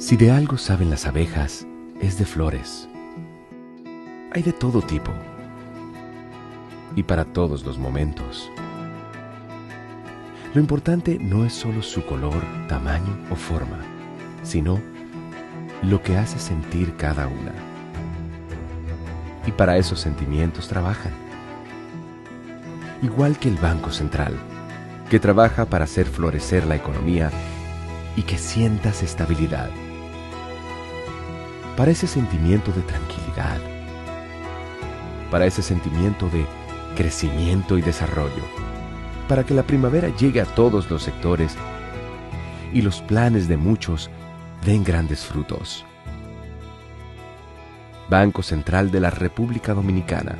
Si de algo saben las abejas, es de flores. Hay de todo tipo y para todos los momentos. Lo importante no es solo su color, tamaño o forma, sino lo que hace sentir cada una. Y para esos sentimientos trabajan. Igual que el Banco Central, que trabaja para hacer florecer la economía y que sientas estabilidad. Para ese sentimiento de tranquilidad. Para ese sentimiento de crecimiento y desarrollo. Para que la primavera llegue a todos los sectores y los planes de muchos den grandes frutos. Banco Central de la República Dominicana,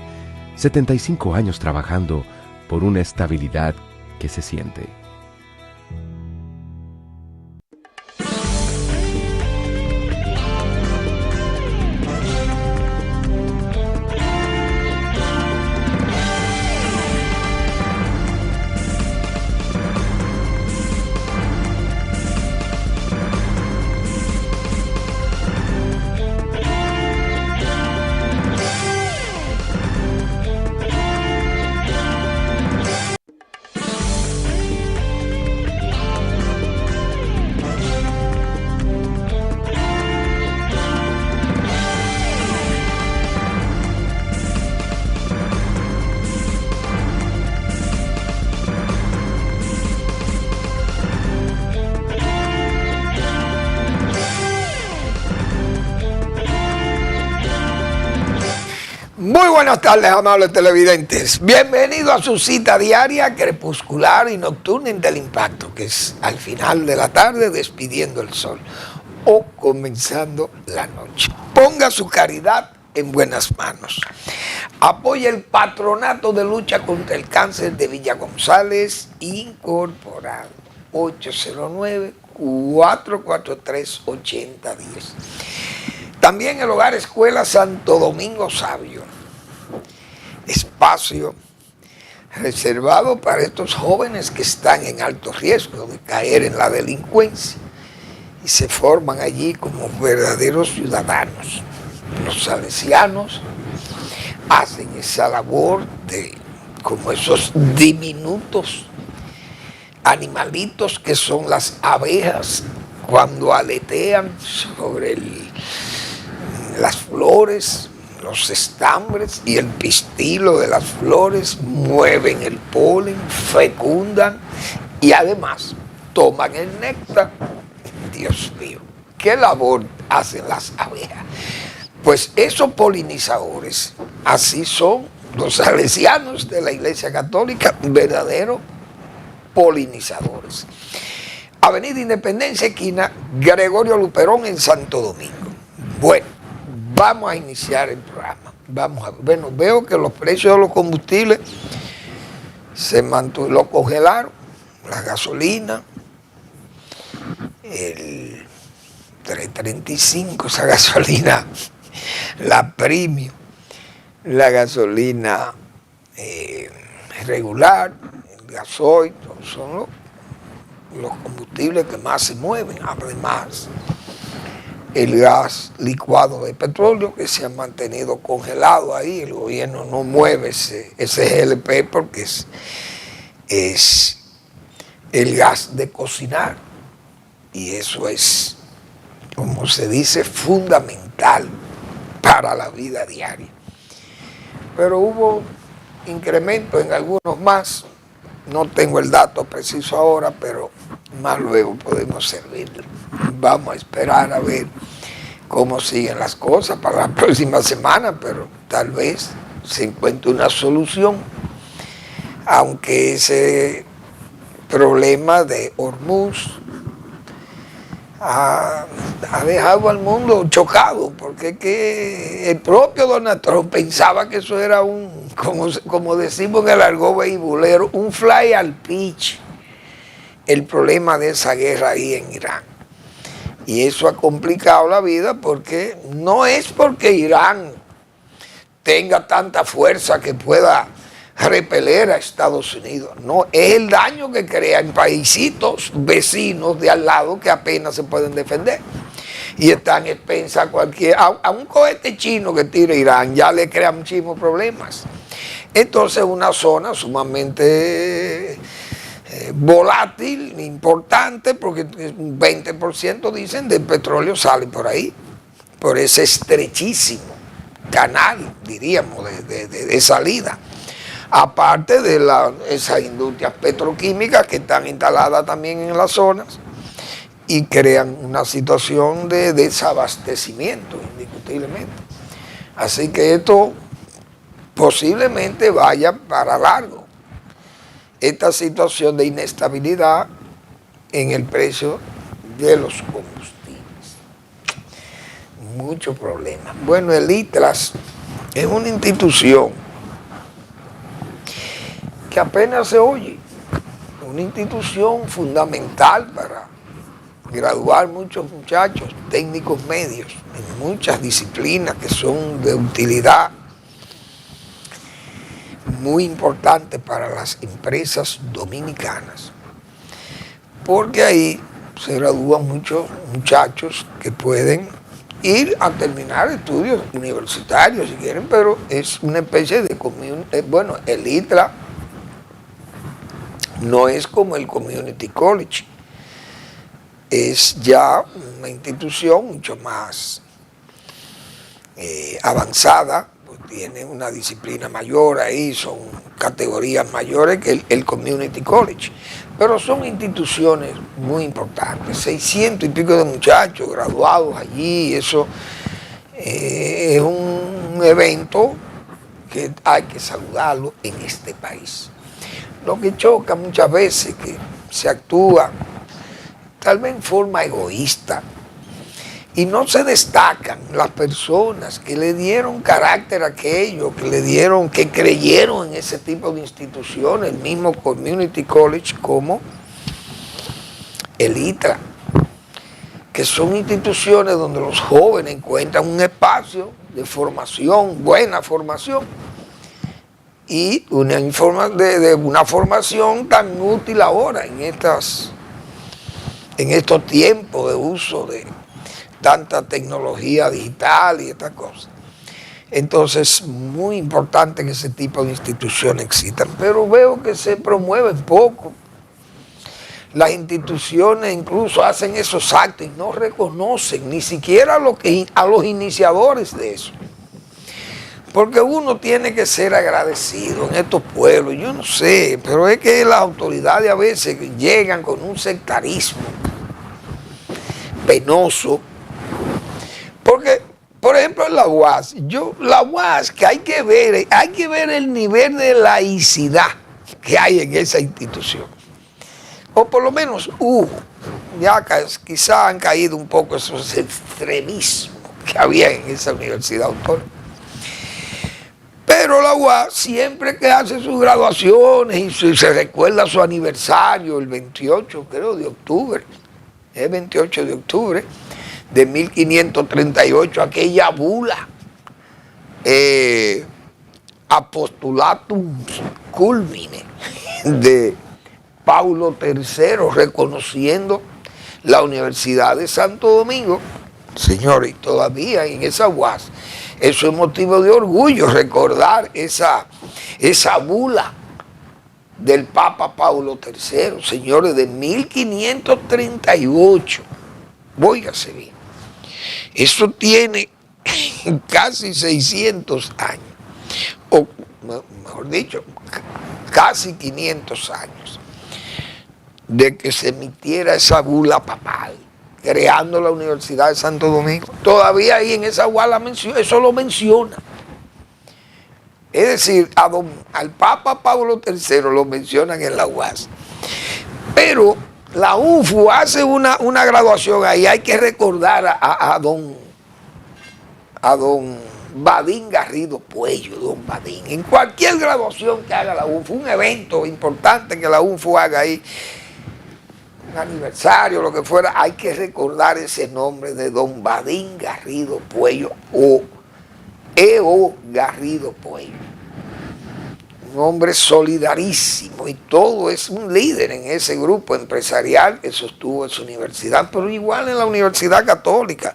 75 años trabajando por una estabilidad que se siente. Muy buenas tardes, amables televidentes. Bienvenido a su cita diaria, crepuscular y nocturna del impacto, que es al final de la tarde despidiendo el sol o comenzando la noche. Ponga su caridad en buenas manos. Apoya el Patronato de Lucha contra el Cáncer de Villa González Incorporado. 809-443-8010. También el Hogar Escuela Santo Domingo Sabio. Espacio reservado para estos jóvenes que están en alto riesgo de caer en la delincuencia y se forman allí como verdaderos ciudadanos. Los salesianos hacen esa labor de como esos diminutos animalitos que son las abejas cuando aletean sobre las flores, los estambres y el pistilo de las flores, mueven el polen, fecundan y además toman el néctar. Dios mío, ¿qué labor hacen las abejas? Pues esos polinizadores, así son los salesianos de la Iglesia Católica, verdaderos polinizadores. Avenida Independencia, esquina Gregorio Luperón en Santo Domingo. Bueno, vamos a iniciar el programa. Vamos a ver. Bueno, veo que los precios de los combustibles lo congelaron. La gasolina, el 3.35, esa gasolina, la premium, la gasolina regular, el gasoil, son los combustibles que más se mueven. Además, el gas licuado de petróleo que se ha mantenido congelado ahí, el gobierno no mueve ese GLP porque es el gas de cocinar y eso es, como se dice, fundamental para la vida diaria. Pero hubo incremento en algunos más, no tengo el dato preciso ahora, pero más luego podemos servirle. Vamos a esperar a ver cómo siguen las cosas para la próxima semana, pero tal vez se encuentre una solución, aunque ese problema de Hormuz ha dejado al mundo chocado, porque es que el propio Donald Trump pensaba que eso era como decimos en el argot vehiculero, un fly al pitch, el problema de esa guerra ahí en Irán. Y eso ha complicado la vida porque no es porque Irán tenga tanta fuerza que pueda repeler a Estados Unidos. No, es el daño que crea en paisitos vecinos de al lado que apenas se pueden defender. y están expensas a un cohete chino que tire Irán, ya le crea muchísimos problemas. Entonces una zona sumamente volátil, importante, porque un 20% dicen del petróleo sale por ahí, por ese estrechísimo canal, diríamos, de salida. Aparte de esas industrias petroquímicas que están instaladas también en las zonas y crean una situación de desabastecimiento, indiscutiblemente. Así que esto posiblemente vaya para largo, esta situación de inestabilidad en el precio de los combustibles. Muchos problemas. Bueno, el ITRAS es una institución que apenas se oye, una institución fundamental para graduar muchos muchachos, técnicos medios, en muchas disciplinas que son de utilidad muy importante para las empresas dominicanas, porque ahí se gradúan muchos muchachos que pueden ir a terminar estudios universitarios si quieren, pero es una especie de bueno, el ITRA no es como el Community College, es ya una institución mucho más avanzada, pues tiene una disciplina mayor ahí, son categorías mayores que el Community College, pero son instituciones muy importantes, 600 y pico de muchachos graduados allí, eso es un evento que hay que saludarlo en este país. Lo que choca muchas veces que se actúa tal vez en forma egoísta y no se destacan las personas que le dieron carácter a aquello, que creyeron en ese tipo de instituciones, el mismo Community College como el ITRA, que son instituciones donde los jóvenes encuentran un espacio de formación, buena formación, y una formación tan útil ahora en estos tiempos de uso de tanta tecnología digital y estas cosas. Entonces, muy importante que ese tipo de instituciones existan, pero veo que se promueven poco. Las instituciones incluso hacen esos actos y no reconocen ni siquiera a los iniciadores de eso. Porque uno tiene que ser agradecido en estos pueblos, yo no sé, pero es que las autoridades a veces llegan con un sectarismo penoso. Porque, por ejemplo, en la UAS, que hay que ver el nivel de laicidad que hay en esa institución. O por lo menos ya quizá han caído un poco esos extremismos que había en esa universidad autónoma. Pero la UAS, siempre que hace sus graduaciones y se recuerda su aniversario, el 28, creo, de octubre, el 28 de octubre de 1538, aquella bula, Apostolatum Culmine, de Paulo III, reconociendo la Universidad de Santo Domingo. Señores, todavía en esa UAS, eso es motivo de orgullo, recordar esa bula del Papa Paulo III, señores, de 1538. Óigase bien, eso tiene casi 600 años, o mejor dicho, casi 500 años, de que se emitiera esa bula papal, creando la Universidad de Santo Domingo. Todavía ahí en esa UAS eso lo menciona. Es decir, al Papa Pablo III lo mencionan en la UAS. Pero la UNFU hace una graduación ahí, hay que recordar a don Badín Garrido Puello, don Badín. En cualquier graduación que haga la UNFU, un evento importante que la UNFU haga ahí, aniversario, lo que fuera, hay que recordar ese nombre de don Badín Garrido Puello o E.O. Garrido Puello. un hombre solidarísimo y todo, es un líder en ese grupo empresarial que sostuvo esa universidad, pero igual en la Universidad Católica.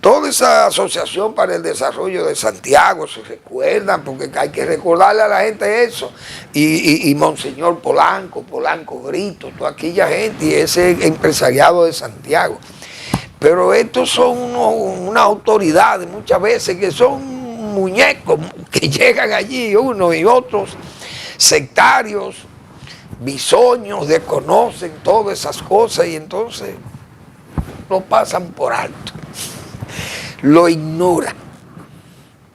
Toda esa asociación para el desarrollo de Santiago, se recuerdan, porque hay que recordarle a la gente eso, y Monseñor Polanco Brito, toda aquella gente y ese empresariado de Santiago. Pero estos son unas autoridades muchas veces que son muñecos que llegan allí, unos y otros sectarios, bisoños, desconocen todas esas cosas y entonces lo pasan por alto, lo ignoran.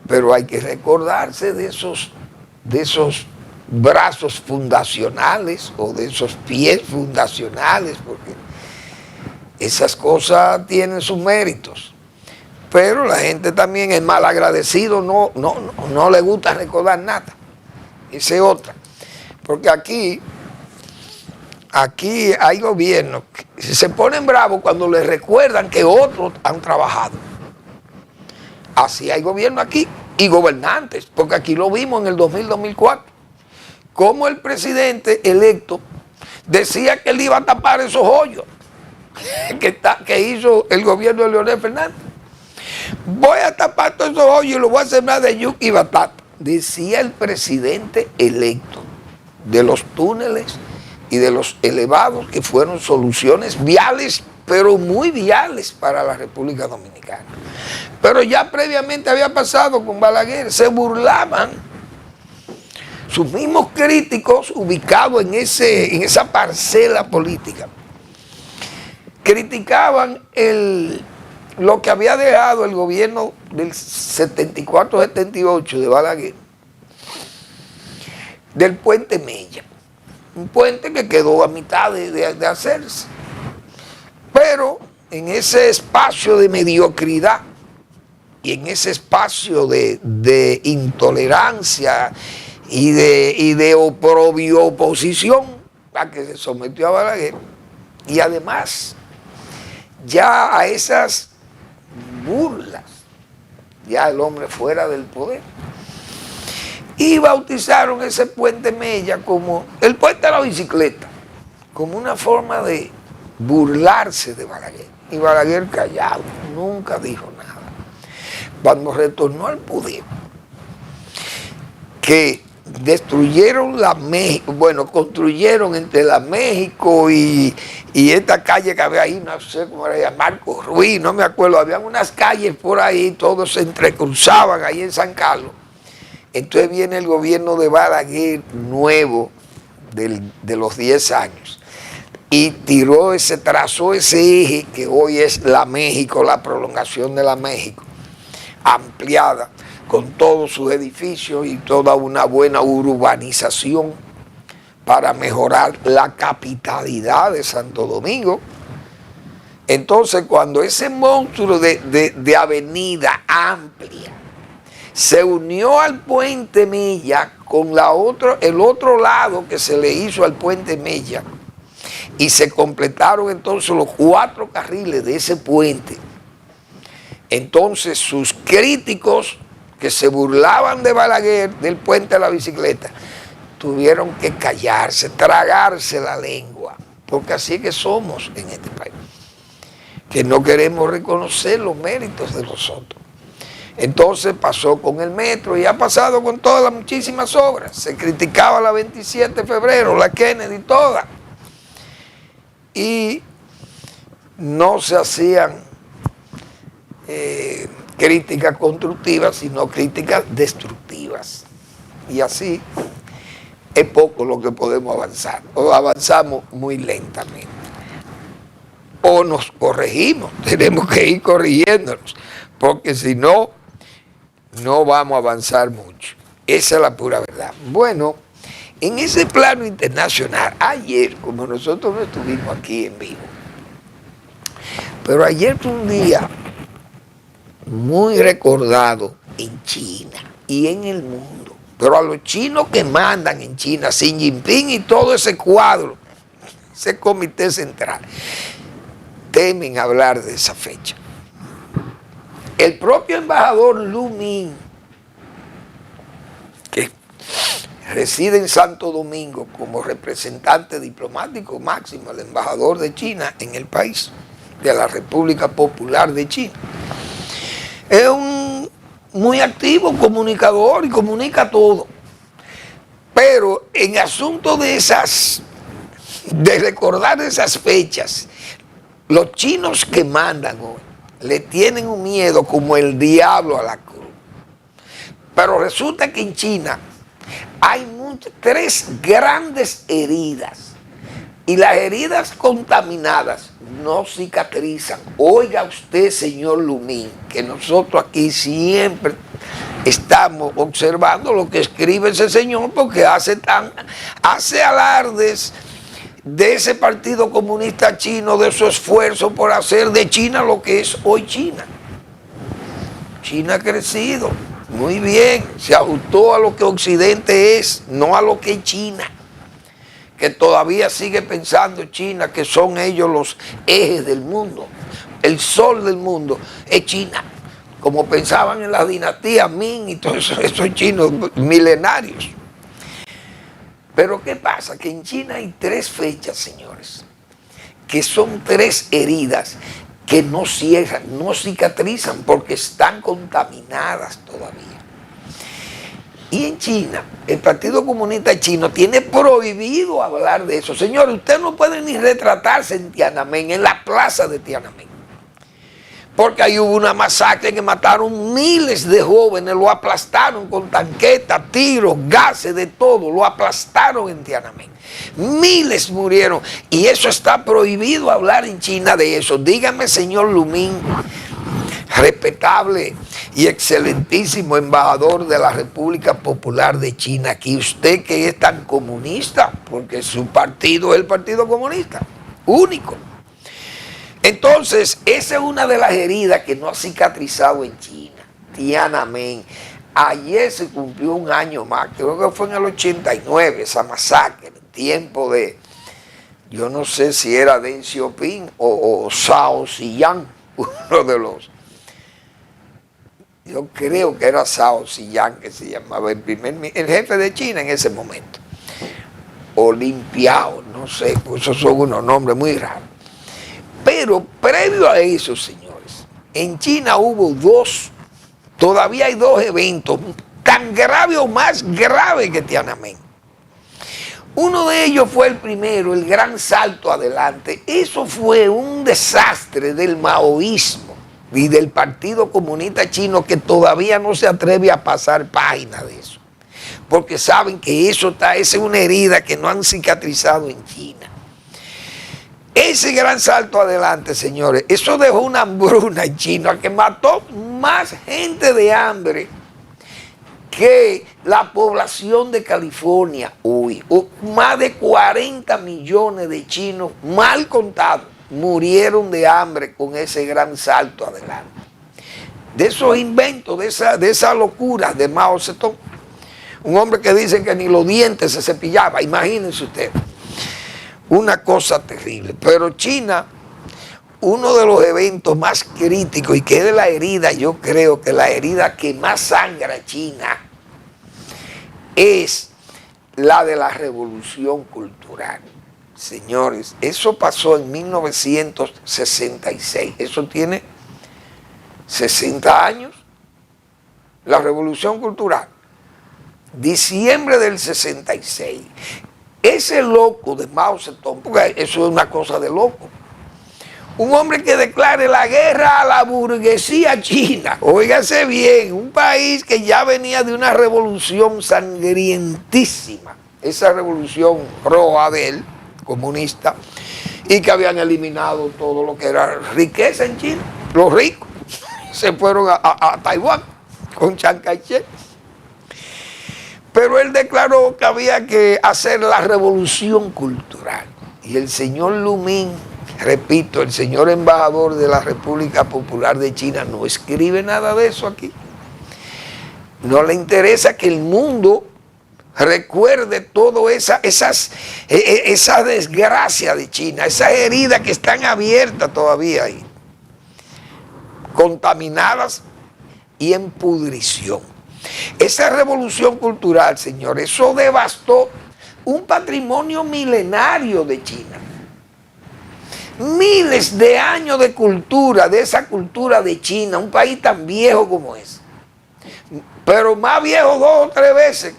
Pero hay que recordarse de esos brazos fundacionales o de esos pies fundacionales, porque esas cosas tienen sus méritos. Pero la gente también es mal agradecido, no le gusta recordar nada. Esa es otra. Porque aquí hay gobiernos que se ponen bravos cuando les recuerdan que otros han trabajado. Así hay gobierno aquí y gobernantes, porque aquí lo vimos en el 2000-2004, como el presidente electo decía que él iba a tapar esos hoyos que hizo el gobierno de Leonel Fernández. Voy a tapar todos esos hoyos y lo voy a sembrar de yuca y batata, decía el presidente electo, de los túneles y de los elevados, que fueron soluciones viales, pero muy viales para la República Dominicana. Pero ya previamente había pasado con Balaguer, se burlaban sus mismos críticos ubicados en esa parcela política. Criticaban lo que había dejado el gobierno del 74-78 de Balaguer, del puente Mella, un puente que quedó a mitad de hacerse. Pero en ese espacio de mediocridad y en ese espacio de intolerancia y de oprobio oposición a que se sometió a Balaguer, y además ya a esas burlas, ya el hombre fuera del poder, y bautizaron ese puente Mella como el puente de la bicicleta, como una forma de burlarse de Balaguer. Y Balaguer callado, nunca dijo nada. Cuando retornó al poder, que destruyeron construyeron entre la México y esta calle que había ahí, no sé cómo era, Marcos Ruiz, no me acuerdo, habían unas calles por ahí, todos se entrecruzaban ahí en San Carlos. Entonces viene el gobierno de Balaguer nuevo, de los 10 años, y trazó ese eje que hoy es la México, la prolongación de la México, ampliada, con todos sus edificios y toda una buena urbanización para mejorar la capitalidad de Santo Domingo. Entonces, cuando ese monstruo de avenida amplia se unió al puente Mella con el otro lado que se le hizo al puente Mella, y se completaron entonces los 4 carriles de ese puente, entonces sus críticos que se burlaban de Balaguer, del puente de la bicicleta, tuvieron que callarse, tragarse la lengua, porque así que somos en este país, que no queremos reconocer los méritos de los otros. Entonces pasó con el metro y ha pasado con todas las muchísimas obras. Se criticaba la 27 de febrero, la Kennedy, toda. Y no se hacían críticas constructivas, sino críticas destructivas. Y así es poco lo que podemos avanzar, o avanzamos muy lentamente. O nos corregimos, tenemos que ir corrigiéndonos, porque si no, no vamos a avanzar mucho. Esa es la pura verdad. Bueno, en ese plano internacional, ayer, como nosotros no estuvimos aquí en vivo, pero ayer fue un día muy recordado en China y en el mundo. Pero a los chinos que mandan en China, Xi Jinping y todo ese cuadro, ese comité central, temen hablar de esa fecha. El propio embajador Lu Min, que reside en Santo Domingo como representante diplomático máximo, el embajador de China en el país, de la República Popular de China. Es un muy activo comunicador y comunica todo. Pero en asunto de recordar esas fechas, los chinos que mandan hoy le tienen un miedo como el diablo a la cruz. Pero resulta que en China hay tres grandes heridas. Y las heridas contaminadas no cicatrizan. Oiga usted, señor Lumín, que nosotros aquí siempre estamos observando lo que escribe ese señor, porque hace alardes de ese Partido Comunista Chino, de su esfuerzo por hacer de China lo que es hoy China. China ha crecido muy bien, se ajustó a lo que Occidente es, no a lo que es China, que todavía sigue pensando China que son ellos los ejes del mundo, el sol del mundo es China, como pensaban en la dinastía Ming y todos esos chinos milenarios. Pero ¿qué pasa? Que en China hay tres fechas, señores, que son tres heridas que no cierran, no cicatrizan porque están contaminadas todavía. Y en China, el Partido Comunista Chino tiene prohibido hablar de eso. Señores, usted no puede ni retratarse en Tiananmen, en la plaza de Tiananmen. Porque ahí hubo una masacre que mataron miles de jóvenes, lo aplastaron con tanquetas, tiros, gases, de todo, lo aplastaron en Tiananmen. Miles murieron y eso está prohibido hablar en China de eso. Dígame, señor Lumín, respetable y excelentísimo embajador de la República Popular de China, aquí usted que es tan comunista, porque su partido es el Partido Comunista, único. Entonces, esa es una de las heridas que no ha cicatrizado en China, Tiananmen. Ayer se cumplió un año más, creo que fue en el 89, esa masacre, en tiempo de, yo no sé si era Deng Xiaoping o Zhao Ziyang, uno de los, yo creo que era Zhao Ziyang que se llamaba el jefe de China en ese momento, Olimpiao, no sé, pues esos son unos nombres muy raros. Pero previo a eso, señores, en China hubo todavía hay dos eventos tan graves o más graves que Tiananmen. Uno de ellos fue el primero, el gran salto adelante. Eso fue un desastre del maoísmo y del Partido Comunista Chino que todavía no se atreve a pasar página de eso. Porque saben que esa es una herida que no han cicatrizado en China. Ese gran salto adelante, señores, eso dejó una hambruna en China que mató más gente de hambre que la población de California hoy. Más de 40 millones de chinos, mal contados, murieron de hambre con ese gran salto adelante. De esos inventos, de esa locura de Mao Zedong. Un hombre que dice que ni los dientes se cepillaba, imagínense ustedes. Una cosa terrible. Pero China, uno de los eventos más críticos y que es de la herida, yo creo que la herida que más sangra China es la de la revolución cultural. Señores, eso pasó en 1966. Eso tiene 60 años. La revolución cultural. Diciembre del 66. Ese loco de Mao Zedong, porque eso es una cosa de loco, un hombre que declare la guerra a la burguesía china, óigase bien, un país que ya venía de una revolución sangrientísima, esa revolución roja de él, comunista, y que habían eliminado todo lo que era riqueza en China, los ricos, se fueron a Taiwán con Chiang Kai-shek. Pero él declaró que había que hacer la revolución cultural. Y el señor Lumín, repito, el señor embajador de la República Popular de China, no escribe nada de eso aquí. No le interesa que el mundo recuerde toda esa desgracia de China, esas heridas que están abiertas todavía ahí, contaminadas y en pudrición. Esa revolución cultural, señores, eso devastó un patrimonio milenario de China. Miles de años de cultura, de esa cultura de China, un país tan viejo como es. Pero más viejo 2 o 3 veces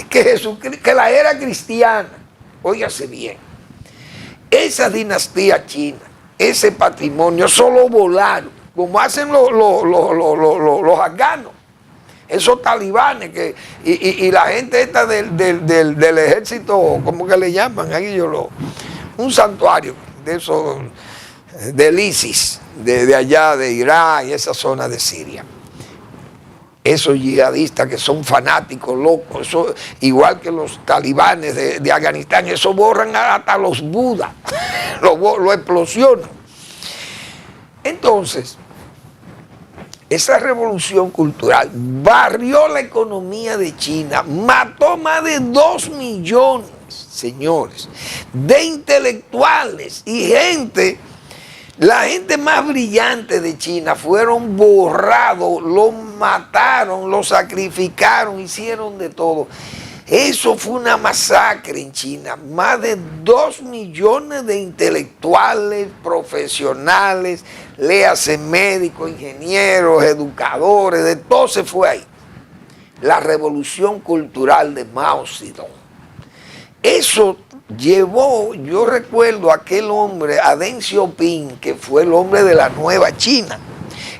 que la era cristiana. Óigase bien. Esa dinastía china, ese patrimonio, solo volaron, como hacen los afganos, esos talibanes y la gente esta del ejército, ¿cómo que le llaman? Ahí un santuario de esos, del ISIS, de allá de Irak y esa zona de Siria. Esos yihadistas que son fanáticos, locos, eso, igual que los talibanes de Afganistán, eso borran hasta los budas, lo explosionan. Entonces, esa revolución cultural barrió la economía de China, mató más de 2 millones, señores, de intelectuales y gente. La gente más brillante de China fueron borrados, los mataron, los sacrificaron, hicieron de todo. Eso fue una masacre en China. Más de 2 millones de intelectuales, profesionales, léase médicos, ingenieros, educadores, de todo se fue ahí. La revolución cultural de Mao Zedong. Eso llevó, yo recuerdo a aquel hombre, a Deng Xiaoping, que fue el hombre de la nueva China.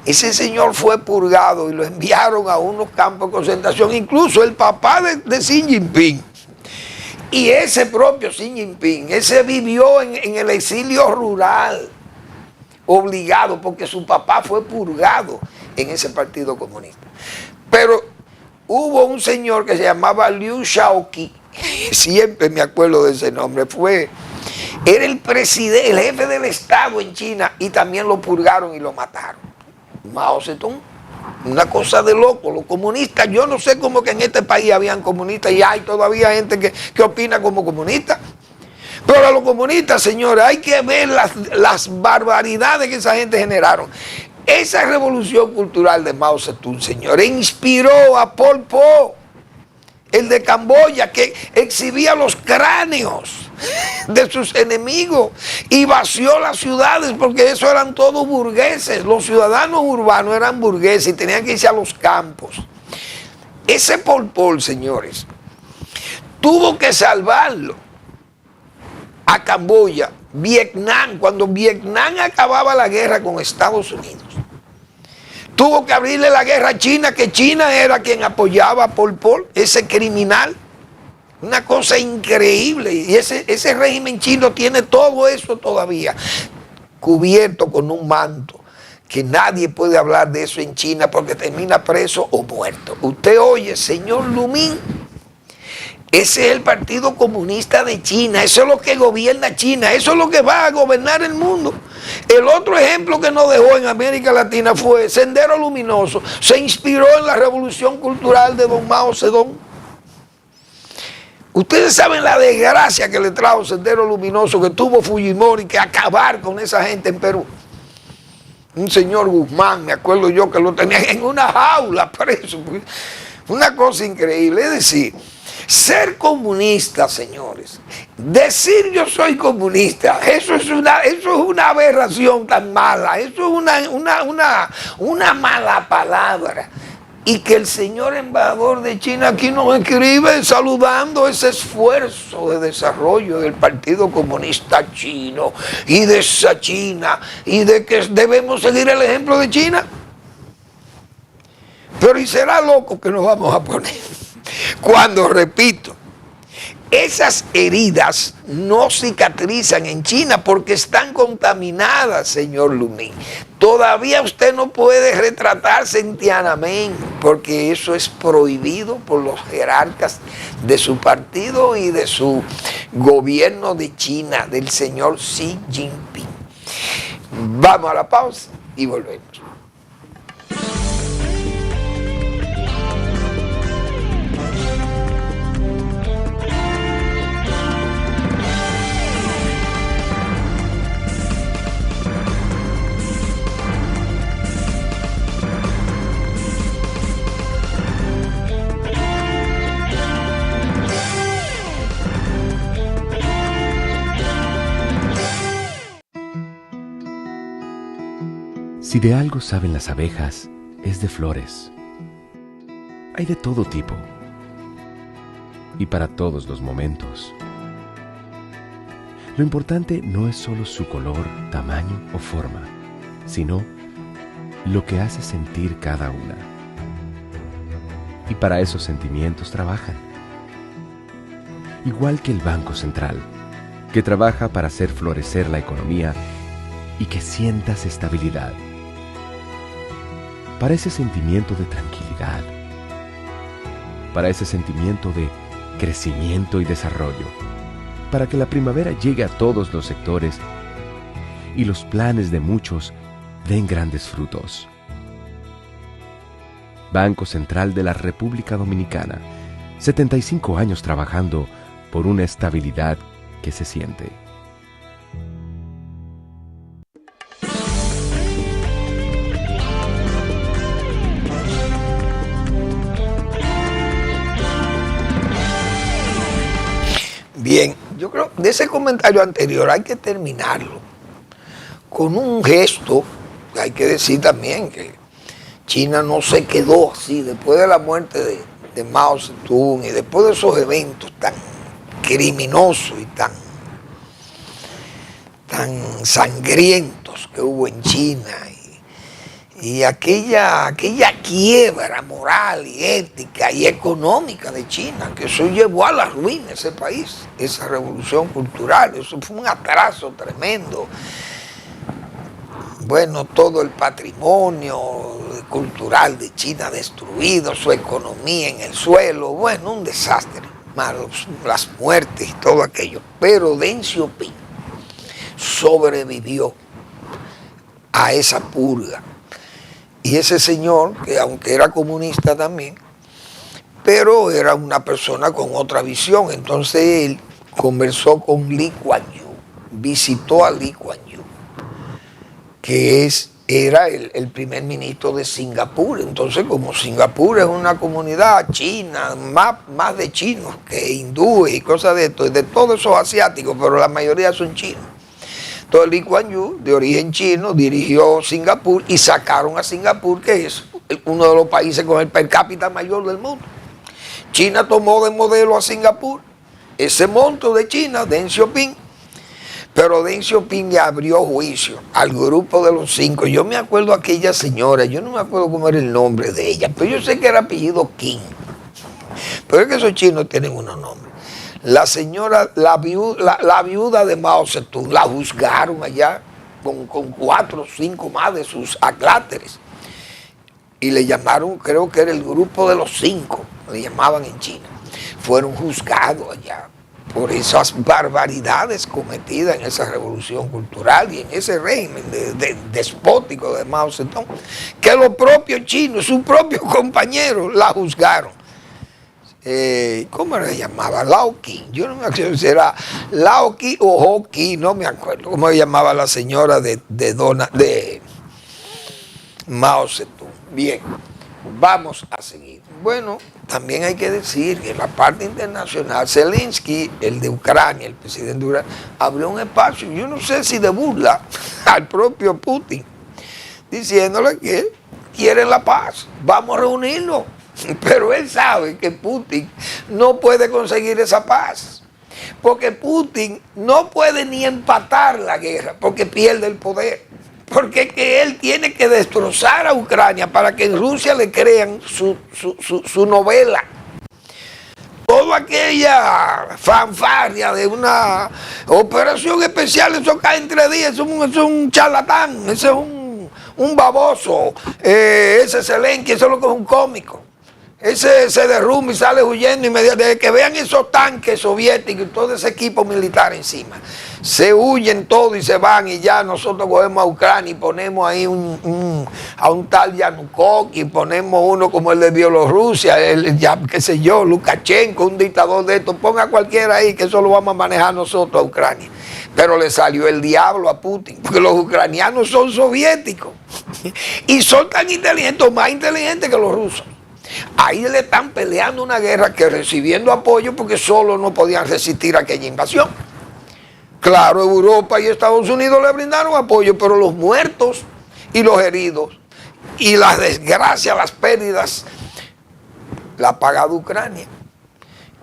Ese señor fue purgado y lo enviaron a unos campos de concentración, incluso el papá de Xi Jinping. Y ese propio Xi Jinping, ese vivió en el exilio rural, obligado, porque su papá fue purgado en ese partido comunista. Pero hubo un señor que se llamaba Liu Shaoqi, siempre me acuerdo de ese nombre, era el presidente, el jefe del Estado en China, y también lo purgaron y lo mataron. Mao Zedong, una cosa de loco. Los comunistas, yo no sé cómo que en este país habían comunistas y hay todavía gente que opina como comunista. Pero a los comunistas, señores, hay que ver las barbaridades que esa gente generaron. Esa revolución cultural de Mao Zedong, señores, inspiró a Pol Pot, el de Camboya, que exhibía los cráneos de sus enemigos y vació las ciudades, porque eso eran todos burgueses. Los ciudadanos urbanos eran burgueses y tenían que irse a los campos. Ese Pol Pot, señores, tuvo que salvarlo a Camboya, Vietnam, cuando Vietnam acababa la guerra con Estados Unidos. Tuvo que abrirle la guerra a China, que China era quien apoyaba a Pol Pot, ese criminal. Una cosa increíble. Y ese régimen chino tiene todo eso todavía cubierto con un manto, que nadie puede hablar de eso en China porque termina preso o muerto. Usted oye, señor Lumín, ese es el Partido Comunista de China, eso es lo que gobierna China, eso es lo que va a gobernar el mundo. El otro ejemplo que nos dejó en América Latina fue Sendero Luminoso, se inspiró en la revolución cultural de don Mao Zedong. Ustedes saben la desgracia que le trajo Sendero Luminoso, que tuvo Fujimori que acabar con esa gente en Perú. Un señor Guzmán, me acuerdo yo, que lo tenían en una jaula preso. Una cosa increíble, es decir, ser comunista, señores, decir yo soy comunista, eso es una aberración tan mala, eso es una mala palabra. Y que el señor embajador de China aquí nos escribe saludando ese esfuerzo de desarrollo del Partido Comunista Chino y de esa China, y de que debemos seguir el ejemplo de China. Pero y será loco que nos vamos a poner cuando, repito, esas heridas no cicatrizan en China porque están contaminadas, señor Lumín. Todavía usted no puede retratarse en Tiananmen porque eso es prohibido por los jerarcas de su partido y de su gobierno de China, del señor Xi Jinping. Vamos a la pausa y volvemos. Si de algo saben las abejas, es de flores. Hay de todo tipo y para todos los momentos. Lo importante no es solo su color, tamaño o forma, sino lo que hace sentir cada una. Y para esos sentimientos trabajan. Igual que el Banco Central, que trabaja para hacer florecer la economía y que sientas estabilidad. Para ese sentimiento de tranquilidad, para ese sentimiento de crecimiento y desarrollo, para que la primavera llegue a todos los sectores y los planes de muchos den grandes frutos. Banco Central de la República Dominicana, 75 años trabajando por una estabilidad que se siente. Bien, yo creo que de ese comentario anterior hay que terminarlo con un gesto, que hay que decir también que China no se quedó así después de la muerte de Mao Zedong y después de esos eventos tan criminosos y tan sangrientos que hubo en China y aquella quiebra moral y ética y económica de China, que eso llevó a la ruina ese país, esa revolución cultural, eso fue un atraso tremendo. Bueno, todo el patrimonio cultural de China destruido, su economía en el suelo, bueno, un desastre, malos, las muertes y todo aquello. Pero Deng Xiaoping sobrevivió a esa purga. Y ese señor, que aunque era comunista también, pero era una persona con otra visión, entonces él conversó con Lee Kuan Yew, visitó a Lee Kuan Yew, que era el primer ministro de Singapur. Entonces, como Singapur es una comunidad china, más de chinos que hindúes y cosas de esto, de todos esos asiáticos, pero la mayoría son chinos. Entonces Lee Kuan Yew, de origen chino, dirigió Singapur y sacaron a Singapur, que es uno de los países con el per cápita mayor del mundo. China tomó de modelo a Singapur, ese monto de China, Deng Xiaoping, pero Deng Xiaoping le abrió juicio al grupo de los 5. Yo me acuerdo aquella señora, yo no me acuerdo cómo era el nombre de ella, pero yo sé que era apellido Qin. Pero es que esos chinos tienen unos nombres. La señora, la viuda de Mao Zedong, la juzgaron allá con 4 o 5 más de sus acláteres. Y le llamaron, creo que era el grupo de los 5, le llamaban en China. Fueron juzgados allá por esas barbaridades cometidas en esa revolución cultural y en ese régimen despótico de Mao Zedong, que los propios chinos, sus propios compañeros, la juzgaron. ¿Cómo se llamaba? Lao Qi. Yo no me acuerdo si era Lao Qi o Ho Qi, no me acuerdo cómo se llamaba la señora de Mao Zedong. Bien, vamos a seguir. Bueno, también hay que decir que en la parte internacional, Zelensky, el de Ucrania, el presidente de Ucrania, abrió un espacio, yo no sé si de burla, al propio Putin, diciéndole que quieren la paz, vamos a reunirnos. Pero él sabe que Putin no puede conseguir esa paz, porque Putin no puede ni empatar la guerra, porque pierde el poder, porque es que él tiene que destrozar a Ucrania para que en Rusia le crean su novela. Toda aquella fanfarria de una operación especial, eso cae en 3 días, eso es un charlatán, ese es un baboso, ese Zelensky, eso es lo que es un cómico. Ese se derrumba y sale huyendo inmediatamente. Desde que vean esos tanques soviéticos y todo ese equipo militar encima, se huyen todos y se van, y ya nosotros cogemos a Ucrania y ponemos ahí a un tal Yanukovych, y ponemos uno como el de Bielorrusia, qué sé yo, Lukashenko, un dictador de estos. Ponga cualquiera ahí, que eso lo vamos a manejar nosotros a Ucrania. Pero le salió el diablo a Putin, porque los ucranianos son soviéticos y son tan inteligentes, más inteligentes que los rusos. Ahí le están peleando una guerra, que recibiendo apoyo, porque solo no podían resistir aquella invasión. Claro, Europa y Estados Unidos le brindaron apoyo, pero los muertos y los heridos y las desgracias, las pérdidas, la ha pagado Ucrania.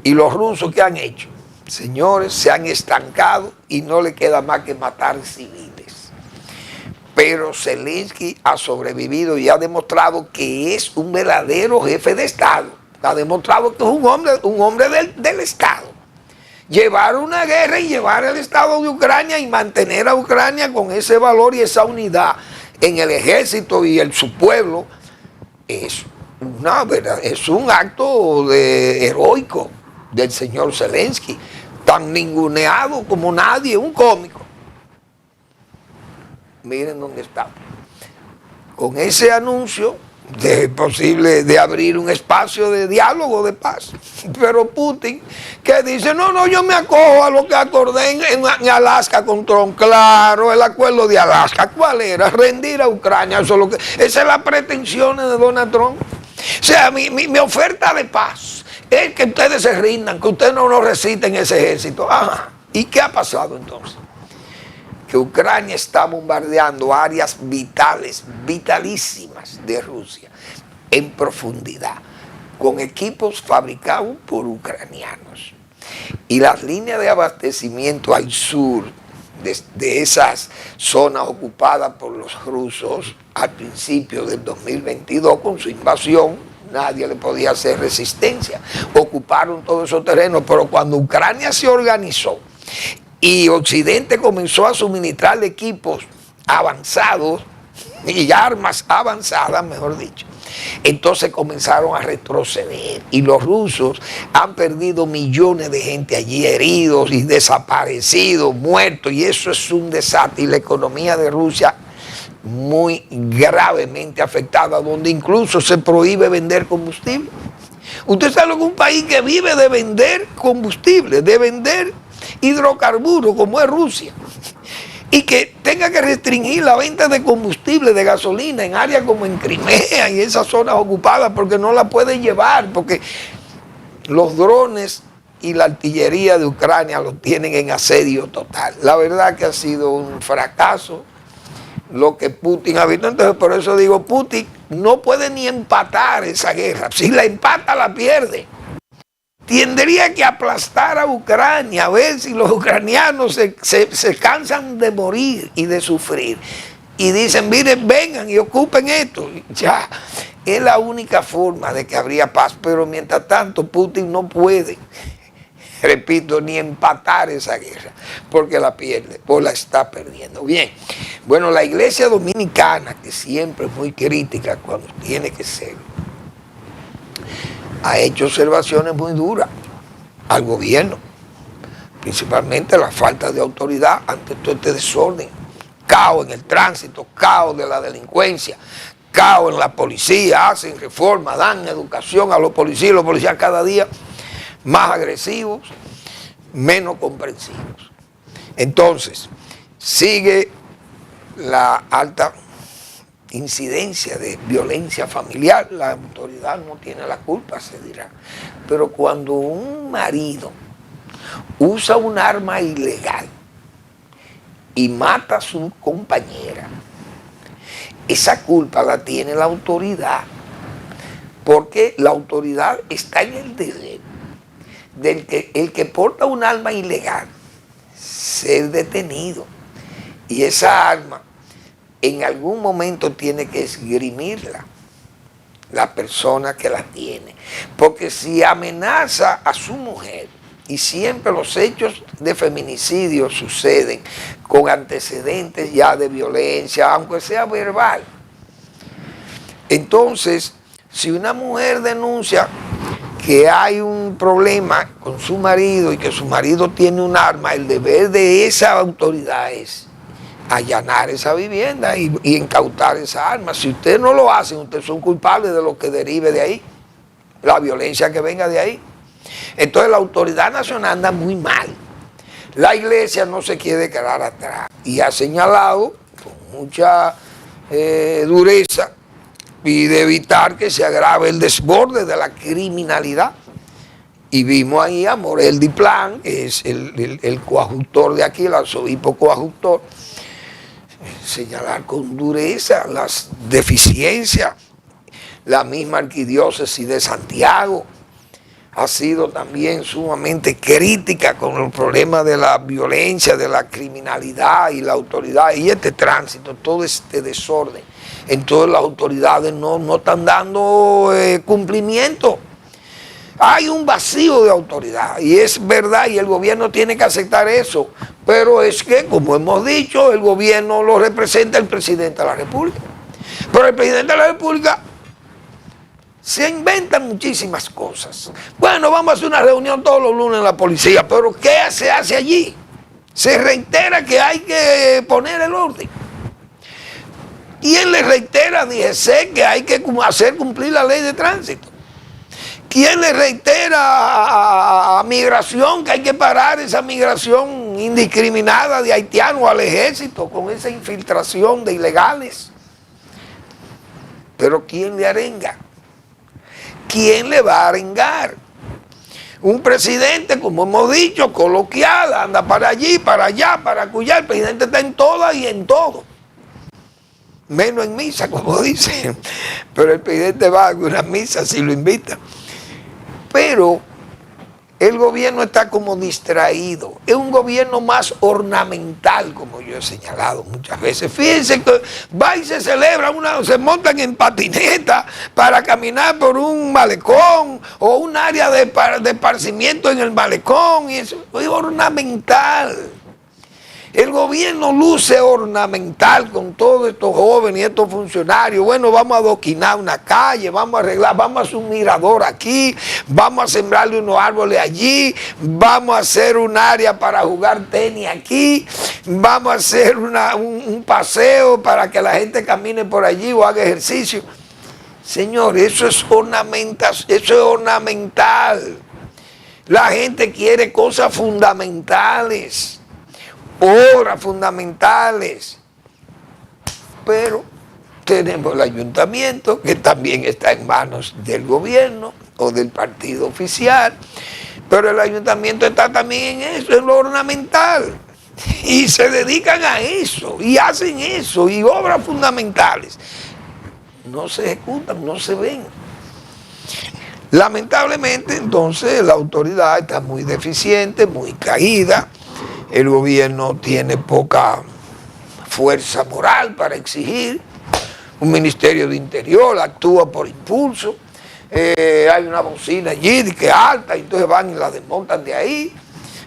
¿Y los rusos qué han hecho? Señores, se han estancado y no le queda más que matar civiles. Pero Zelensky ha sobrevivido y ha demostrado que es un verdadero jefe de Estado. Ha demostrado que es un hombre del Estado. Llevar una guerra y llevar el Estado de Ucrania y mantener a Ucrania con ese valor y esa unidad en el ejército y en su pueblo es un acto heroico del señor Zelensky, tan ninguneado como nadie, un cómico. Miren dónde estamos. Con ese anuncio de abrir un espacio de diálogo de paz. Pero Putin, que dice, no, yo me acojo a lo que acordé en Alaska con Trump. Claro, el acuerdo de Alaska, ¿cuál era? Rendir a Ucrania. Esa es la pretensión de Donald Trump. O sea, mi oferta de paz es que ustedes se rindan, que ustedes no nos resisten ese ejército. Ajá. ¿Y qué ha pasado entonces? Que Ucrania está bombardeando áreas vitales, vitalísimas de Rusia, en profundidad, con equipos fabricados por ucranianos. Y las líneas de abastecimiento al sur de esas zonas ocupadas por los rusos al principio del 2022 con su invasión, nadie le podía hacer resistencia. Ocuparon todos esos terrenos, pero cuando Ucrania se organizó y Occidente comenzó a suministrar equipos avanzados y armas avanzadas, mejor dicho, entonces comenzaron a retroceder y los rusos han perdido millones de gente allí, heridos y desaparecidos, muertos, y eso es un desastre. Y la economía de Rusia muy gravemente afectada, donde incluso se prohíbe vender combustible. Usted sabe que un país que vive de vender combustible, de vender hidrocarburos, como es Rusia, y que tenga que restringir la venta de combustible, de gasolina en áreas como en Crimea y esas zonas ocupadas, porque no la puede llevar, porque los drones y la artillería de Ucrania lo tienen en asedio total. La verdad que ha sido un fracaso lo que Putin ha visto. Entonces, por eso digo, Putin no puede ni empatar esa guerra. Si la empata, la pierde. Tendría que aplastar a Ucrania, a ver si los ucranianos se cansan de morir y de sufrir. Y dicen, miren, vengan y ocupen esto. Ya, es la única forma de que habría paz. Pero mientras tanto, Putin no puede, repito, ni empatar esa guerra, porque la pierde o la está perdiendo. Bien, bueno, la iglesia dominicana, que siempre es muy crítica cuando tiene que ser, ha hecho observaciones muy duras al gobierno, principalmente la falta de autoridad ante todo este desorden, caos en el tránsito, caos de la delincuencia, caos en la policía, hacen reformas, dan educación a los policías cada día más agresivos, menos comprensivos. Entonces, sigue la alta incidencia de violencia familiar. La autoridad no tiene la culpa, se dirá. Pero cuando un marido usa un arma ilegal y mata a su compañera, esa culpa la tiene la autoridad, porque la autoridad está en el deber del que el que porta un arma ilegal ser detenido, y esa arma en algún momento tiene que esgrimirla la persona que la tiene, porque si amenaza a su mujer, y siempre los hechos de feminicidio suceden con antecedentes ya de violencia, aunque sea verbal. Entonces, si una mujer denuncia que hay un problema con su marido y que su marido tiene un arma, el deber de esa autoridad es allanar esa vivienda y incautar esa arma. Si usted no lo hace, ustedes son culpables de lo que derive de ahí, la violencia que venga de ahí. Entonces la autoridad nacional anda muy mal. La iglesia no se quiere quedar atrás y ha señalado con mucha dureza y de evitar que se agrave el desborde de la criminalidad. Y vimos ahí a Morel Diplán, que es el coadjutor de aquí, el arzobispo coadjutor, señalar con dureza las deficiencias. La misma arquidiócesis de Santiago ha sido también sumamente crítica con el problema de la violencia, de la criminalidad y la autoridad y este tránsito, todo este desorden. Entonces las autoridades no están dando cumplimiento. Hay un vacío de autoridad y es verdad y el gobierno tiene que aceptar eso, pero es que, como hemos dicho, el gobierno lo representa el presidente de la República. Pero el presidente de la República se inventan muchísimas cosas. Bueno, vamos a hacer una reunión todos los lunes en la policía, pero ¿qué se hace allí? Se reitera que hay que poner el orden. ¿Quién le reitera a DGC que hay que hacer cumplir la ley de tránsito? ¿Quién le reitera a migración que hay que parar esa migración indiscriminada de haitianos al ejército con esa infiltración de ilegales? Pero ¿quién le arenga? ¿Quién le va a arengar? Un presidente, como hemos dicho, coloquial, anda para allí, para allá, para acullá. El presidente está en todas y en todo. Menos en misa, como dicen. Pero el presidente va a una misa si lo invita. Pero el gobierno está como distraído. Es un gobierno más ornamental, como yo he señalado muchas veces. Fíjense que va y se celebra, se montan en patineta para caminar por un malecón o un área de esparcimiento en el malecón. Y eso es ornamental. El gobierno luce ornamental con todos estos jóvenes y estos funcionarios. Bueno, vamos a adoquinar una calle, vamos a arreglar, vamos a hacer un mirador aquí, vamos a sembrarle unos árboles allí, vamos a hacer un área para jugar tenis aquí, vamos a hacer un paseo para que la gente camine por allí o haga ejercicio. Señor, eso es ornamental, eso es ornamental. La gente quiere cosas fundamentales. Obras fundamentales, pero tenemos el ayuntamiento que también está en manos del gobierno o del partido oficial, pero el ayuntamiento está también en eso, en lo ornamental, y se dedican a eso, y hacen eso, y obras fundamentales no se ejecutan, no se ven. Lamentablemente, entonces, la autoridad está muy deficiente, muy caída. El gobierno tiene poca fuerza moral para exigir. Un ministerio de Interior actúa por impulso. Hay una bocina allí que alta, entonces van y la desmontan de ahí.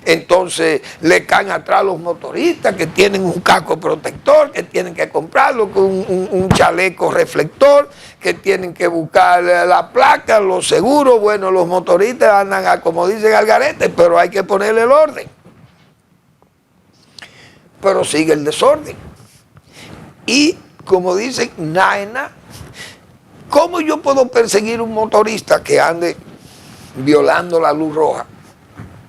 Entonces le caen atrás los motoristas que tienen un casco protector, que tienen que comprarlo, con un chaleco reflector, que tienen que buscar la placa, los seguros. Bueno, los motoristas andan, como dicen, al garete, pero hay que ponerle el orden. Pero sigue el desorden. Y como dicen, nada. ¿Cómo yo puedo perseguir un motorista que ande violando la luz roja,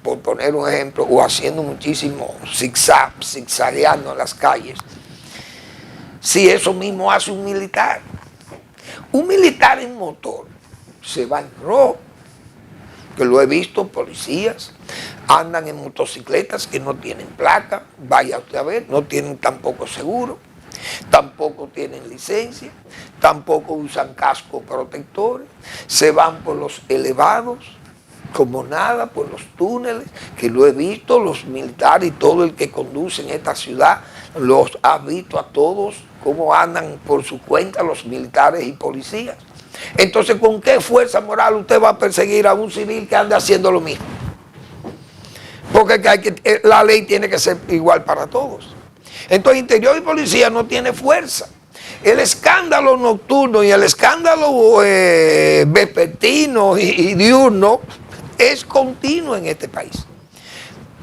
por poner un ejemplo, o haciendo muchísimo zigzagueando en las calles, si eso mismo hace un militar? Un militar en motor se va en rojo, que lo he visto, policías andan en motocicletas que no tienen placa, vaya usted a ver, no tienen tampoco seguro, tampoco tienen licencia, tampoco usan casco protectores, se van por los elevados, como nada, por los túneles, que lo he visto, los militares y todo el que conduce en esta ciudad, los ha visto a todos, cómo andan por su cuenta los militares y policías. Entonces, ¿con qué fuerza moral usted va a perseguir a un civil que ande haciendo lo mismo? Porque la ley tiene que ser igual para todos. Entonces, Interior y Policía no tiene fuerza. El escándalo nocturno y el escándalo vespertino y diurno es continuo en este país.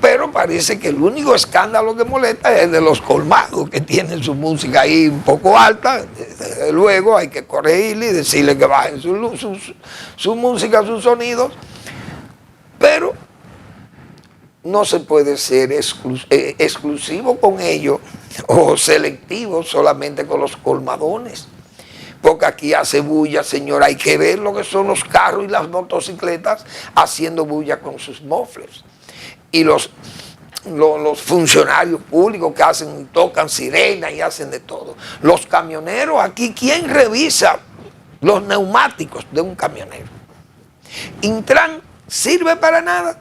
Pero parece que el único escándalo que molesta es el de los colmados, que tienen su música ahí un poco alta. Desde luego hay que corregirle y decirle que bajen su música, sus sonidos. Pero no se puede ser exclusivo con ellos o selectivo solamente con los colmadones. Porque aquí hace bulla, señor, hay que ver lo que son los carros y las motocicletas haciendo bulla con sus mofles. Y los los funcionarios públicos que hacen, tocan sirena y hacen de todo. Los camioneros aquí, ¿quién revisa los neumáticos de un camionero? Intran sirve para nada.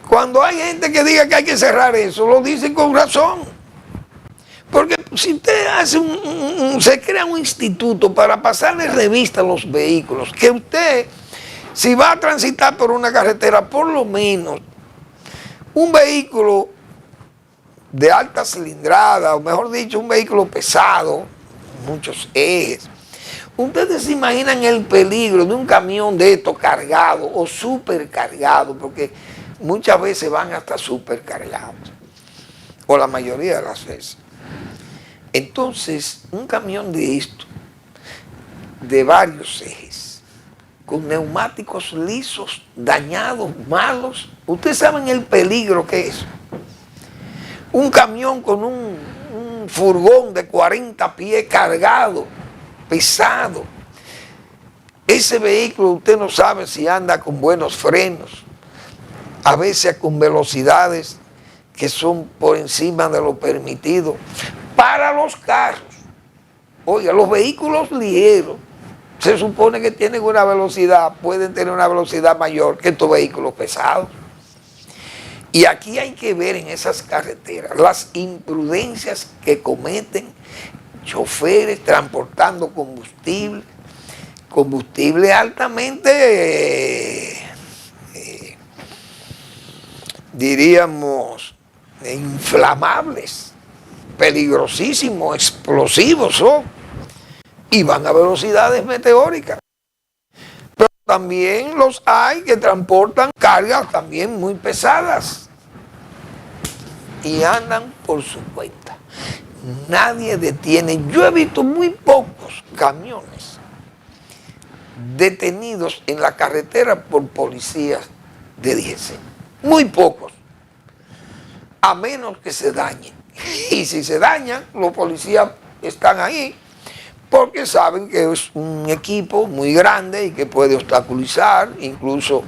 Cuando hay gente que diga que hay que cerrar eso, lo dicen con razón. Porque si usted hace se crea un instituto para pasarle revista a los vehículos, que usted, si va a transitar por una carretera, por lo menos un vehículo de alta cilindrada, o mejor dicho, un vehículo pesado, muchos ejes. Ustedes se imaginan el peligro de un camión de estos cargado o supercargado, porque muchas veces van hasta supercargados, o la mayoría de las veces. Entonces, un camión de esto, de varios ejes, con neumáticos lisos, dañados, malos, ustedes saben el peligro que es. Un camión con un furgón de 40 pies cargado, pesado. Ese vehículo usted no sabe si anda con buenos frenos, a veces con velocidades que son por encima de lo permitido. Para los carros, oiga, los vehículos ligeros se supone que tienen una velocidad, pueden tener una velocidad mayor que estos vehículos pesados. Y aquí hay que ver en esas carreteras las imprudencias que cometen choferes transportando combustible altamente, diríamos, inflamables, peligrosísimos, explosivos son, y van a velocidades meteóricas. Pero también los hay que transportan cargas también muy pesadas y andan por su cuenta. Nadie detiene. Yo he visto muy pocos camiones detenidos en la carretera por policías de DGC. Muy pocos. A menos que se dañen. Y si se dañan, los policías están ahí porque saben que es un equipo muy grande y que puede obstaculizar, incluso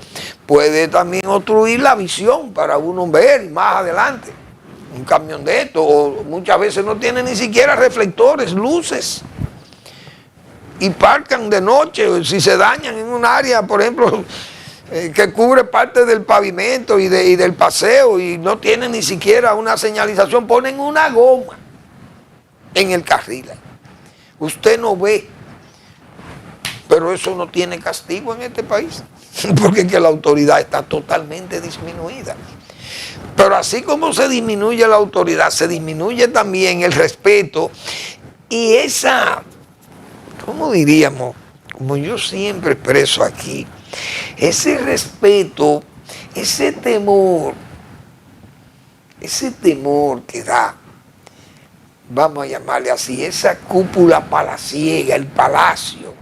puede también obstruir la visión para uno ver más adelante. Un camión de esto, o muchas veces no tiene ni siquiera reflectores, luces, y parcan de noche. Si se dañan en un área, por ejemplo, que cubre parte del pavimento y del paseo, y no tienen ni siquiera una señalización, ponen una goma en el carril. Usted no ve, pero eso no tiene castigo en este país, porque es que la autoridad está totalmente disminuida. Pero así como se disminuye la autoridad, se disminuye también el respeto y esa, ¿cómo diríamos? Como yo siempre expreso aquí, ese respeto, ese temor que da, vamos a llamarle así, esa cúpula palaciega, el palacio,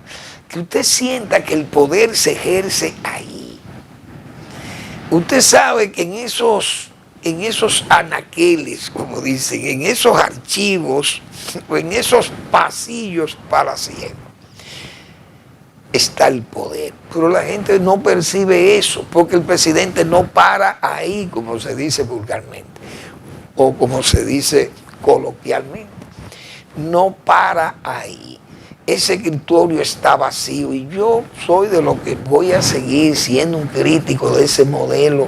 que usted sienta que el poder se ejerce ahí. Usted sabe que en esos anaqueles, como dicen, en esos archivos, o en esos pasillos palaciegos, está el poder. Pero la gente no percibe eso, porque el presidente no para ahí, como se dice vulgarmente, o como se dice coloquialmente. No para ahí. Ese escritorio está vacío y yo soy de los que voy a seguir siendo un crítico de ese modelo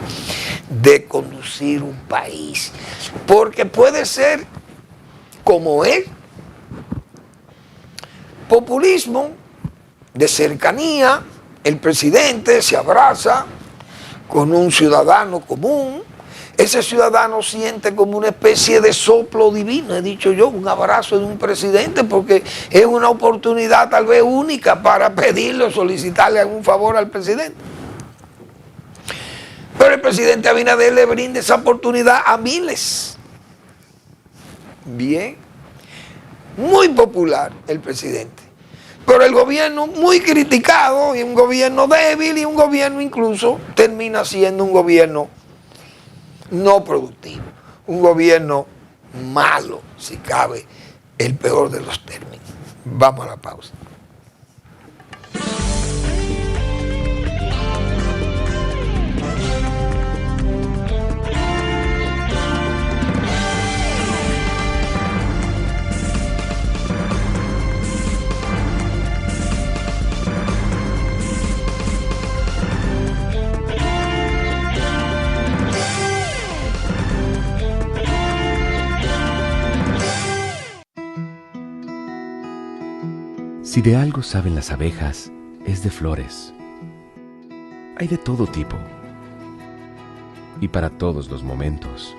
de conducir un país. Porque puede ser como es, populismo de cercanía, el presidente se abraza con un ciudadano común, ese ciudadano siente como una especie de soplo divino, he dicho yo, un abrazo de un presidente, porque es una oportunidad tal vez única para pedirle o solicitarle algún favor al presidente. Pero el presidente Abinader le brinda esa oportunidad a miles. Bien, muy popular el presidente, pero el gobierno muy criticado, y un gobierno débil, y un gobierno incluso termina siendo un gobierno no productivo, un gobierno malo, si cabe el peor de los términos. Vamos a la pausa. Si de algo saben las abejas, es de flores. Hay de todo tipo y para todos los momentos.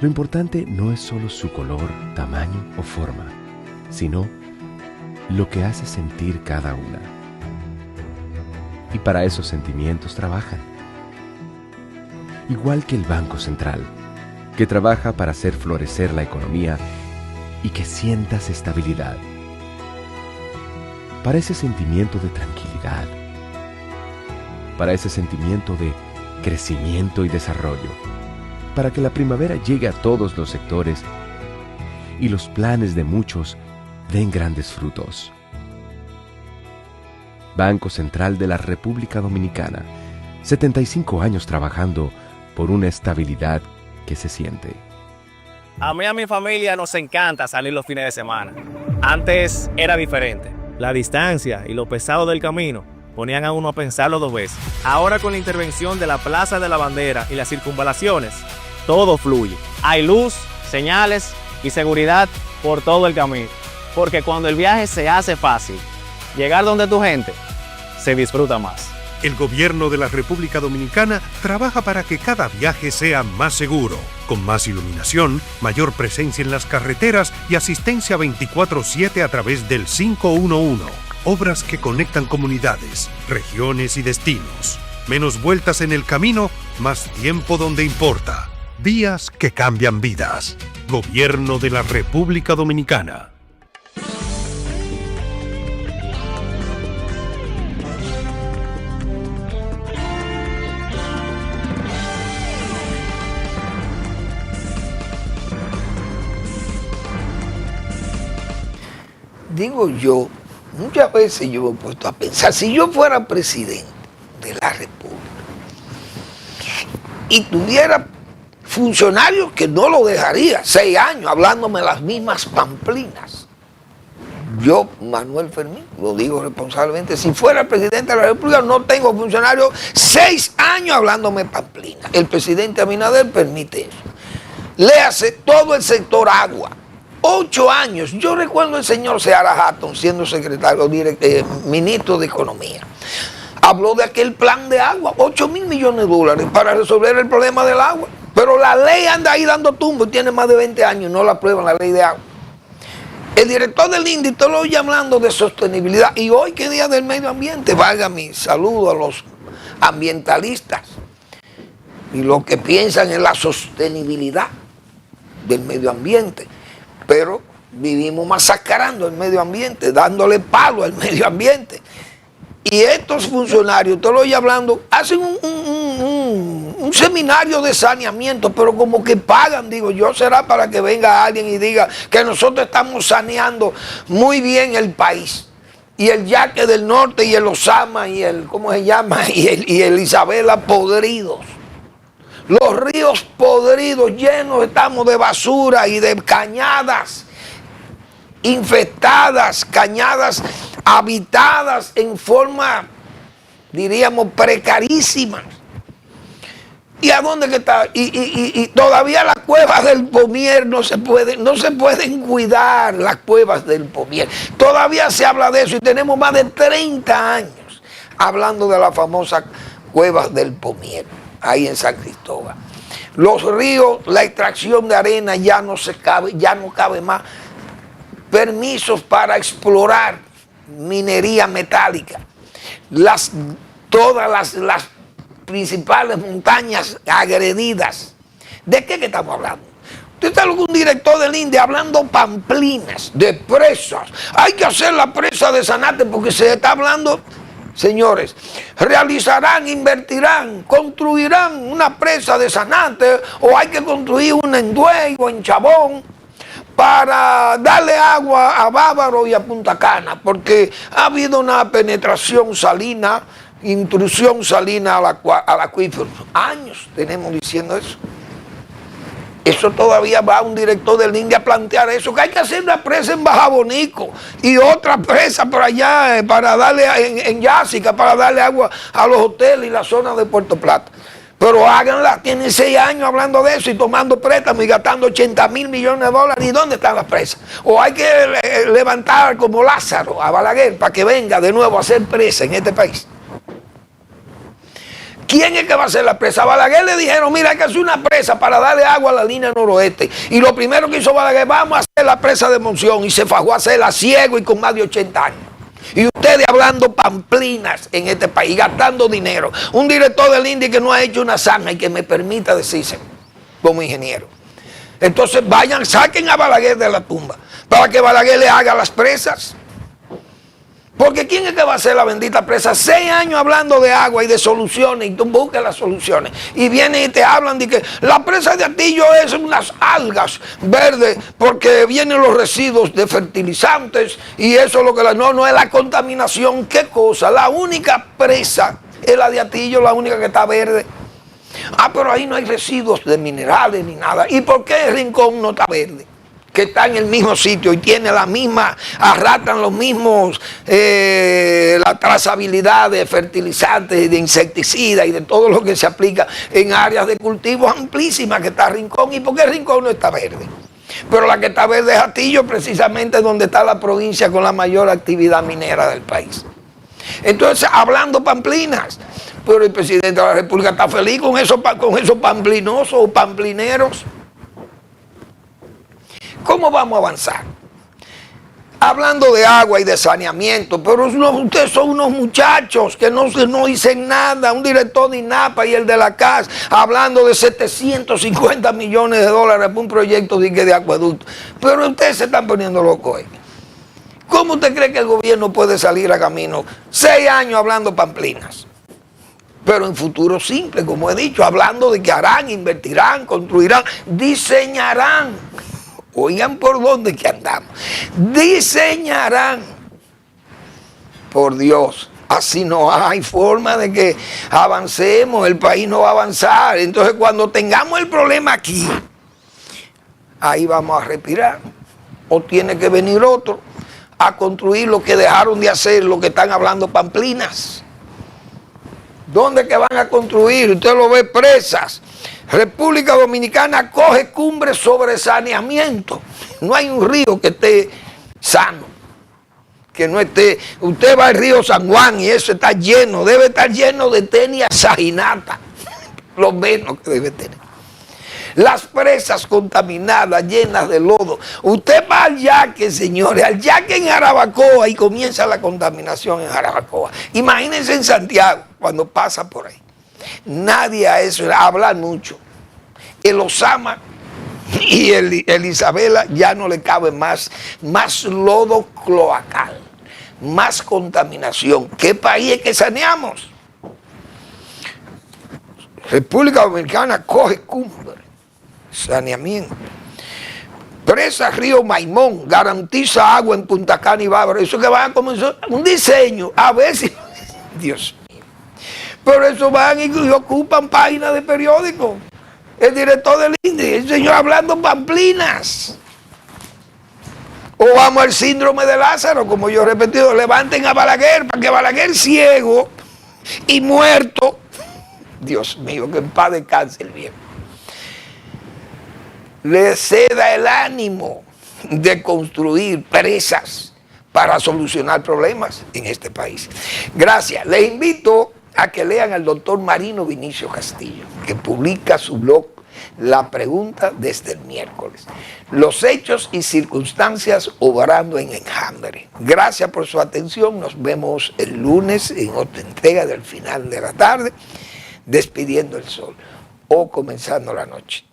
Lo importante no es solo su color, tamaño o forma, sino lo que hace sentir cada una. Y para esos sentimientos trabajan. Igual que el Banco Central, que trabaja para hacer florecer la economía y que sientas estabilidad. Para ese sentimiento de tranquilidad, para ese sentimiento de crecimiento y desarrollo, para que la primavera llegue a todos los sectores y los planes de muchos den grandes frutos. Banco Central de la República Dominicana, 75 años trabajando por una estabilidad que se siente. A mí y a mi familia nos encanta salir los fines de semana. Antes era diferente. La distancia y lo pesado del camino ponían a uno a pensarlo 2 veces. Ahora con la intervención de la Plaza de la Bandera y las circunvalaciones, todo fluye. Hay luz, señales y seguridad por todo el camino. Porque cuando el viaje se hace fácil, llegar donde tu gente se disfruta más. El gobierno de la República Dominicana trabaja para que cada viaje sea más seguro, con más iluminación, mayor presencia en las carreteras y asistencia 24/7 a través del 511. Obras que conectan comunidades, regiones y destinos. Menos vueltas en el camino, más tiempo donde importa. Vías que cambian vidas. Gobierno de la República Dominicana. Digo yo, muchas veces yo me he puesto a pensar, si yo fuera presidente de la República y tuviera funcionarios que no lo dejaría, 6 años hablándome las mismas pamplinas, yo, Manuel Fermín, lo digo responsablemente, si fuera presidente de la República no tengo funcionarios 6 años hablándome pamplinas. El presidente Abinader permite eso. Léase todo el sector agua. 8 años. Yo recuerdo el señor Seara Hatton siendo ministro de Economía. Habló de aquel plan de agua, 8.000 millones de dólares para resolver el problema del agua. Pero la ley anda ahí dando tumbo y tiene más de 20 años y no la aprueban la ley de agua. El director del INDI te lo oye hablando de sostenibilidad. Y hoy, que Día del Medio Ambiente, valga mi saludo a los ambientalistas y los que piensan en la sostenibilidad del medio ambiente. Pero vivimos masacrando el medio ambiente, dándole palo al medio ambiente. Y estos funcionarios, te lo oye hablando, hacen un seminario de saneamiento, pero como que pagan, digo yo, será para que venga alguien y diga que nosotros estamos saneando muy bien el país. Y el Yaque del Norte y el Osama y el, ¿cómo se llama? Y el Isabela podridos. Los ríos podridos, llenos estamos de basura y de cañadas infestadas, cañadas habitadas en forma, diríamos, precarísima. ¿Y a dónde que está? Y todavía las cuevas del Pomier no se pueden cuidar, las cuevas del Pomier. Todavía se habla de eso y tenemos más de 30 años hablando de las famosas cuevas del Pomier, ahí en San Cristóbal. Los ríos, la extracción de arena ya no cabe más. Permisos para explorar minería metálica. Todas las principales montañas agredidas. ¿De qué que estamos hablando? Usted está con un director del INDE hablando pamplinas de presas. Hay que hacer la presa de Sanate porque se está hablando. Señores, realizarán, invertirán, construirán una presa de Sanate o hay que construir una en Duey o en Chabón para darle agua a Bávaro y a Punta Cana, porque ha habido una penetración salina, intrusión salina al acuífero. Años tenemos diciendo eso. Eso todavía va un director del INDE a plantear eso, que hay que hacer una presa en Bajabonico y otra presa por allá para darle en Yásica, para darle agua a los hoteles y la zona de Puerto Plata. Pero háganla, tienen 6 años hablando de eso y tomando préstamos y gastando 80.000 millones de dólares. ¿Y dónde están las presas? O hay que levantar como Lázaro a Balaguer para que venga de nuevo a ser presa en este país. ¿Quién es que va a hacer la presa? A Balaguer le dijeron, mira, hay que hacer una presa para darle agua a la línea noroeste. Y lo primero que hizo Balaguer, vamos a hacer la presa de Monción. Y se fajó a hacerla ciego y con más de 80 años. Y ustedes hablando pamplinas en este país, gastando dinero. Un director del INDI que no ha hecho una zanja y que me permita decirse como ingeniero. Entonces vayan, saquen a Balaguer de la tumba para que Balaguer le haga las presas. Porque ¿quién es que va a hacer la bendita presa? 6 años hablando de agua y de soluciones y tú buscas las soluciones. Y vienen y te hablan de que la presa de Atillo es unas algas verdes porque vienen los residuos de fertilizantes y eso es lo que no es la contaminación. ¿Qué cosa? La única presa es la de Atillo, la única que está verde. Ah, pero ahí no hay residuos de minerales ni nada. ¿Y por qué el Rincón no está verde? Que está en el mismo sitio y tiene la misma, arrastran los mismos, la trazabilidad de fertilizantes, de insecticidas y de todo lo que se aplica en áreas de cultivos amplísimas que está Rincón. ¿Y por qué Rincón no está verde? Pero la que está verde es Atillo, precisamente donde está la provincia con la mayor actividad minera del país. Entonces, hablando pamplinas, pero el presidente de la República está feliz con esos pamplinosos o pamplineros. ¿Cómo vamos a avanzar? Hablando de agua y de saneamiento, pero ustedes son unos muchachos que no dicen nada, un director de INAPA y el de la CAS, hablando de 750 millones de dólares para un proyecto de acueducto. Pero ustedes se están poniendo locos ahí. ¿Cómo usted cree que el gobierno puede salir a camino? 6 años hablando pamplinas. Pero en futuro simple, como he dicho, hablando de que harán, invertirán, construirán, diseñarán. Oigan por dónde que andamos. Diseñarán. Por Dios, así no hay forma de que avancemos, el país no va a avanzar. Entonces cuando tengamos el problema aquí, ahí vamos a respirar. O tiene que venir otro a construir lo que dejaron de hacer, lo que están hablando pamplinas. ¿Dónde que van a construir? Usted lo ve, presas. República Dominicana coge cumbre sobre saneamiento. No hay un río que esté sano, que no esté. Usted va al río San Juan y eso está lleno, debe estar lleno de tenia saginata, lo menos que debe tener. Las presas contaminadas, llenas de lodo. Usted va al Yaque, señores, al Yaque en Jarabacoa y comienza la contaminación en Jarabacoa. Imagínense en Santiago, cuando pasa por ahí. Nadie a eso, habla mucho. El Osama y el Isabela ya no le cabe más lodo cloacal, más contaminación. ¿Qué país es que saneamos? República Dominicana coge cumbre, saneamiento. Presa Río Maimón garantiza agua en Punta Cana y Bávaro. Eso que va a comenzar un diseño, a ver si... Dios mío. Pero eso van y ocupan páginas de periódicos. El director del INDI, el señor hablando pamplinas. O vamos al síndrome de Lázaro, como yo he repetido, levanten a Balaguer para que Balaguer ciego y muerto, Dios mío, que en paz descanse el viejo, le ceda el ánimo de construir presas para solucionar problemas en este país. Gracias. Les invito a que lean al doctor Marino Vinicio Castillo, que publica su blog La Pregunta desde el miércoles. Los hechos y circunstancias obrando en enjambre. Gracias por su atención. Nos vemos el lunes en otra entrega del final de la tarde, despidiendo el sol o comenzando la noche.